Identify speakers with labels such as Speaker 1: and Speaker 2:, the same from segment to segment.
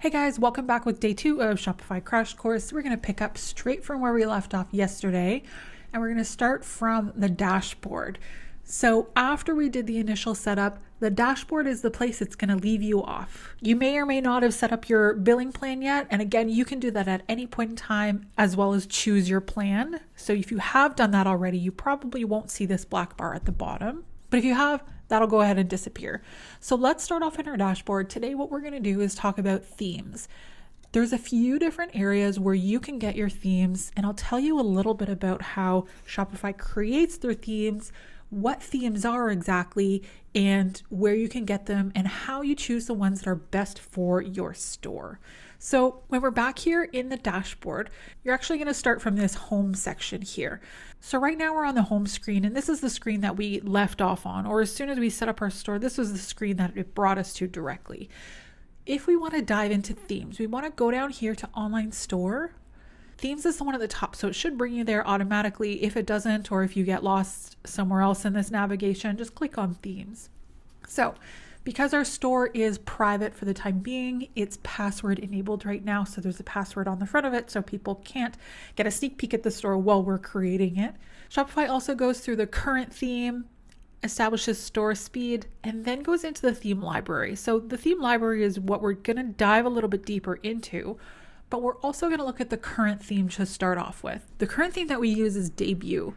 Speaker 1: Hey guys, welcome back with day 2 of Shopify Crash Course. We're going to pick up straight from where we left off yesterday, and we're going to start from the dashboard. So after we did the initial setup, the dashboard is the place it's going to leave you off. You may or may not have set up your billing plan yet, and again, you can do that at any point in time as well as choose your plan. So if you have done that already, you probably won't see this black bar at the bottom. But if you have, that'll go ahead and disappear. So let's start off in our dashboard. Today, what we're going to do is talk about themes. There's a few different areas where you can get your themes, and I'll tell you a little bit about how Shopify creates their themes, what themes are exactly, and where you can get them, and how you choose the ones that are best for your store. So when we're back here in the dashboard, you're actually going to start from this home section here. So right now we're on the home screen, and this is the screen that we left off on, or as soon as we set up our store, this was the screen that it brought us to directly. If we want to dive into themes, we want to go down here to online store. Themes is the one at the top, so it should bring you there automatically. If it doesn't, or if you get lost somewhere else in this navigation, just click on themes. So because our store is private for the time being, it's password enabled right now. So there's a password on the front of it so people can't get a sneak peek at the store while we're creating it. Shopify also goes through the current theme, establishes store speed, and then goes into the theme library. So the theme library is what we're going to dive a little bit deeper into, but we're also going to look at the current theme to start off with. The current theme that we use is Debut.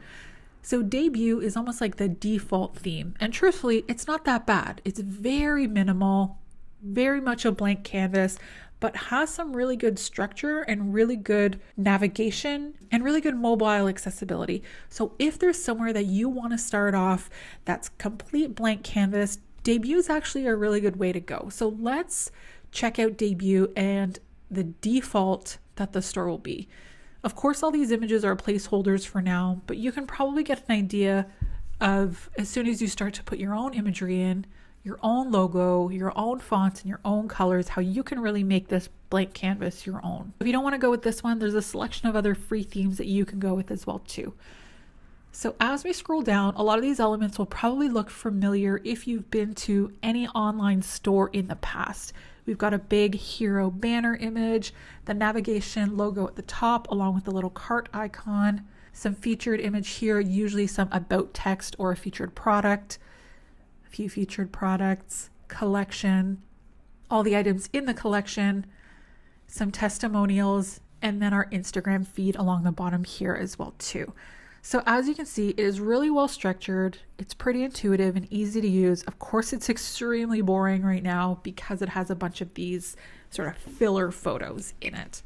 Speaker 1: So Debut is almost like the default theme. And truthfully, it's not that bad. It's very minimal, very much a blank canvas, but has some really good structure and really good navigation and really good mobile accessibility. So if there's somewhere that you want to start off that's complete blank canvas, Debut is actually a really good way to go. So let's check out Debut and the default that the store will be. Of course, all these images are placeholders for now, but you can probably get an idea of, as soon as you start to put your own imagery in, your own logo, your own fonts, and your own colors, how you can really make this blank canvas your own. If you don't want to go with this one, there's a selection of other free themes that you can go with as well too. So as we scroll down, a lot of these elements will probably look familiar if you've been to any online store in the past. We've got a big hero banner image, the navigation logo at the top, along with the little cart icon, some featured image here, usually some about text or a featured product, a few featured products, collection, all the items in the collection, some testimonials, and then our Instagram feed along the bottom here as well too. So as you can see, it is really well structured. It's pretty intuitive and easy to use. Of course, it's extremely boring right now because it has a bunch of these sort of filler photos in it.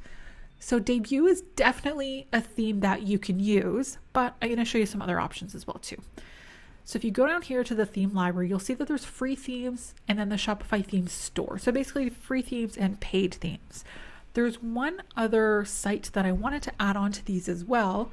Speaker 1: So Debut is definitely a theme that you can use, but I'm going to show you some other options as well too. So if you go down here to the theme library, you'll see that there's free themes and then the Shopify themes store. So basically free themes and paid themes. There's one other site that I wanted to add on to these as well,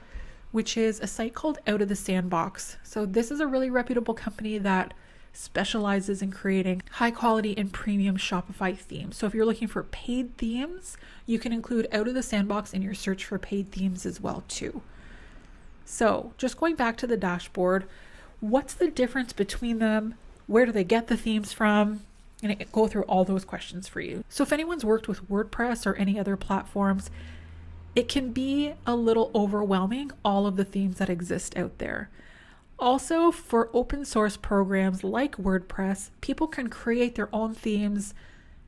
Speaker 1: which is a site called Out of the Sandbox. So this is a really reputable company that specializes in creating high quality and premium Shopify themes. So if you're looking for paid themes, you can include Out of the Sandbox in your search for paid themes as well too. So just going back to the dashboard, what's the difference between them? Where do they get the themes from? And I go through all those questions for you. So if anyone's worked with WordPress or any other platforms, it can be a little overwhelming, all of the themes that exist out there. Also, for open source programs like WordPress, people can create their own themes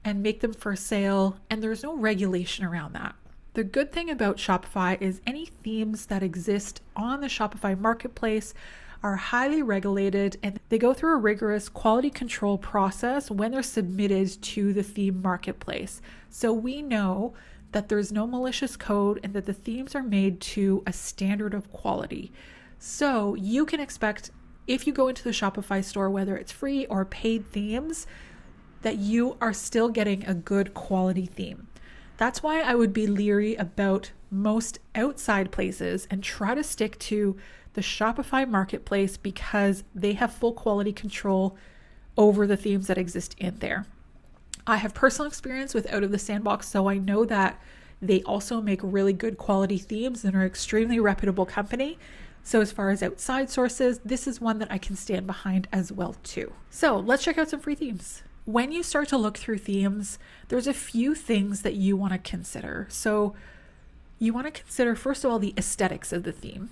Speaker 1: and make them for sale, and there's no regulation around that. The good thing about Shopify is any themes that exist on the Shopify marketplace are highly regulated, and they go through a rigorous quality control process when they're submitted to the theme marketplace. So we know that there's no malicious code and that the themes are made to a standard of quality. So you can expect, if you go into the Shopify store, whether it's free or paid themes, that you are still getting a good quality theme. That's why I would be leery about most outside places and try to stick to the Shopify marketplace because they have full quality control over the themes that exist in there. I have personal experience with Out of the Sandbox, so I know that they also make really good quality themes and are an extremely reputable company. So as far as outside sources, this is one that I can stand behind as well too. So let's check out some free themes. when you start to look through themes, there's a few things that you want to consider. So you want to consider, first of all, the aesthetics of the theme.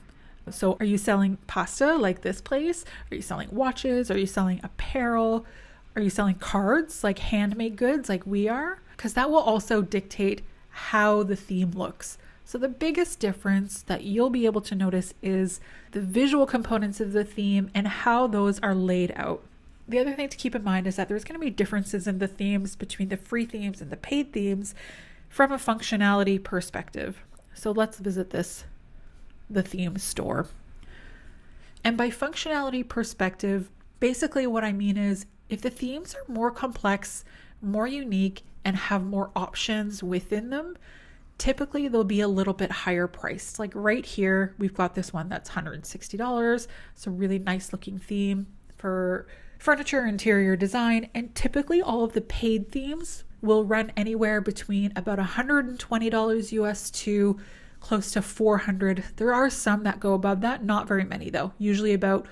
Speaker 1: So are you selling pasta like this place? Are you selling watches? Are you selling apparel? Are you selling cards, like handmade goods like we are? Because that will also dictate how the theme looks. So the biggest difference that you'll be able to notice is the visual components of the theme and how those are laid out. The other thing to keep in mind is that there's going to be differences in the themes between the free themes and the paid themes from a functionality perspective. So let's visit the theme store. And by functionality perspective, basically what I mean is if the themes are more complex, more unique, and have more options within them, typically they'll be a little bit higher priced. Like right here, we've got this one that's $160. It's a really nice looking theme for furniture, interior design, and typically all of the paid themes will run anywhere between about $120 US to close to $400. There are some that go above that, not very many though, usually about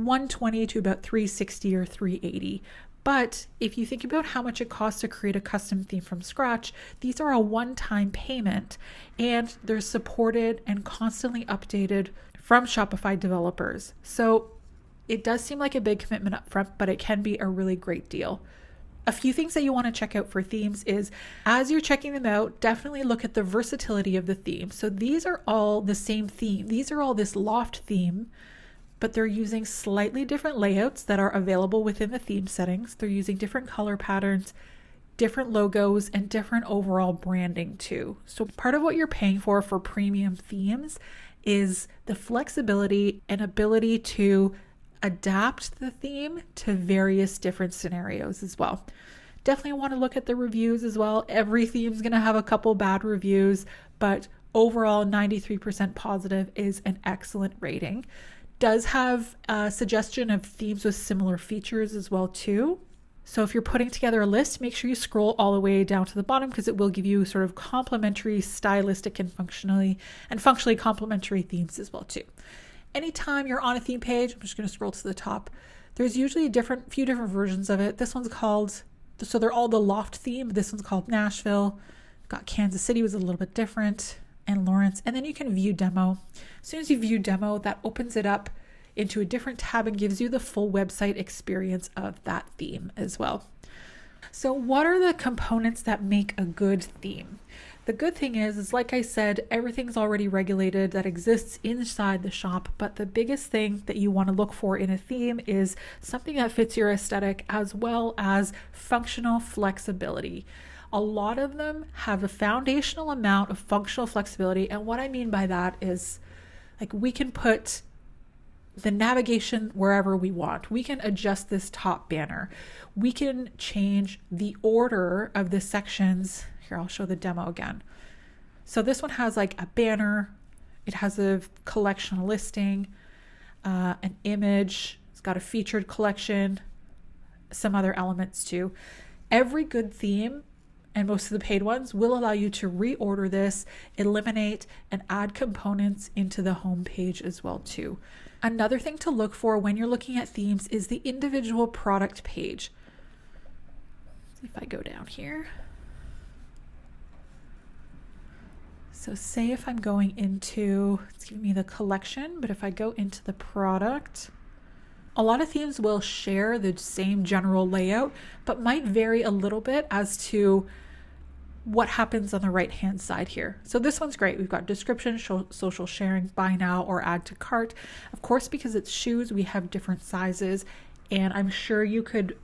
Speaker 1: $120 to about $360 or $380. But if you think about how much it costs to create a custom theme from scratch, these are a one-time payment and they're supported and constantly updated from Shopify developers. So it does seem like a big commitment up front, but it can be a really great deal. A few things that you want to check out for themes is, as you're checking them out, definitely look at the versatility of the theme. So these are all the same theme. These are all this loft theme, but they're using slightly different layouts that are available within the theme settings. They're using different color patterns, different logos, and different overall branding too. So part of what you're paying for premium themes is the flexibility and ability to adapt the theme to various different scenarios as well. Definitely want to look at the reviews as well. Every theme's going to have a couple bad reviews, but overall 93% positive is an excellent rating. Does have a suggestion of themes with similar features as well too. So if you're putting together a list, make sure you scroll all the way down to the bottom because it will give you sort of complementary, stylistic and functionally complementary themes as well too. Anytime you're on a theme page, I'm just going to scroll to the top. There's usually a few different versions of it. This one's called, so they're all the loft theme. This one's called Nashville. Got Kansas City was a little bit different, and Lawrence. And then you can view demo. As soon as you view demo, that opens it up into a different tab and gives you the full website experience of that theme as well. So what are the components that make a good theme? The good thing is like I said, everything's already regulated that exists inside the shop, but the biggest thing that you want to look for in a theme is something that fits your aesthetic as well as functional flexibility. A lot of them have a foundational amount of functional flexibility, and what I mean by that is like we can put the navigation wherever we want. We can adjust this top banner. We can change the order of the sections. Here, I'll show the demo again. So this one has like a banner. It has a collection listing, an image. It's got a featured collection, some other elements too. Every good theme and most of the paid ones will allow you to reorder this, eliminate, and add components into the home page as well too. Another thing to look for when you're looking at themes is the individual product page. Let's see if I go down here. So say if I'm going into, it's giving me the collection, but if I go into the product, a lot of themes will share the same general layout, but might vary a little bit as to what happens on the right hand side here. So this one's great. We've got description, social sharing, buy now or add to cart. Of course, because it's shoes, we have different sizes, and I'm sure you could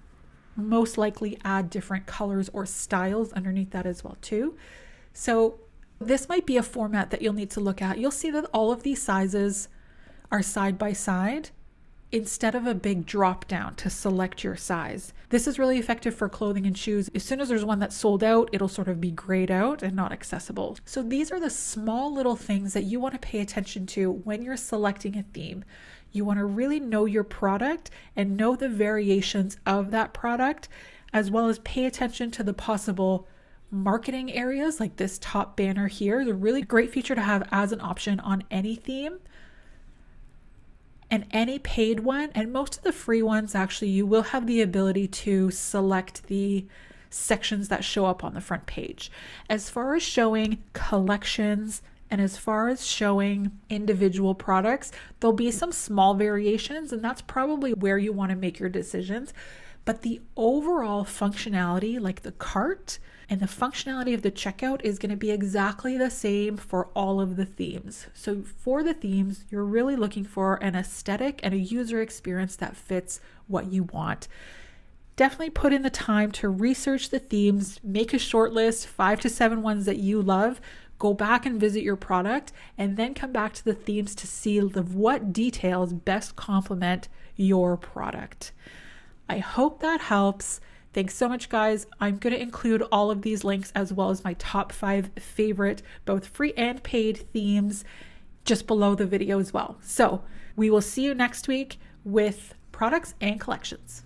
Speaker 1: most likely add different colors or styles underneath that as well too. So this might be a format that you'll need to look at. You'll see that all of these sizes are side by side instead of a big drop down to select your size. This is really effective for clothing and shoes. As soon as there's one that's sold out, it'll sort of be grayed out and not accessible. So these are the small little things that you want to pay attention to when you're selecting a theme. You want to really know your product and know the variations of that product, as well as pay attention to the possible marketing areas like this top banner here. It's a really great feature to have as an option on any theme. And any paid one, and most of the free ones, actually, you will have the ability to select the sections that show up on the front page. As far as showing collections and as far as showing individual products, there'll be some small variations, and that's probably where you want to make your decisions. But the overall functionality, like the cart and the functionality of the checkout, is going to be exactly the same for all of the themes. So for the themes, you're really looking for an aesthetic and a user experience that fits what you want. Definitely put in the time to research the themes, make a short list, 5 to 7 ones that you love, go back and visit your product, and then come back to the themes to see what details best complement your product. I hope that helps. Thanks so much, guys. I'm going to include all of these links as well as my top 5 favorite, both free and paid themes just below the video as well. So we will see you next week with products and collections.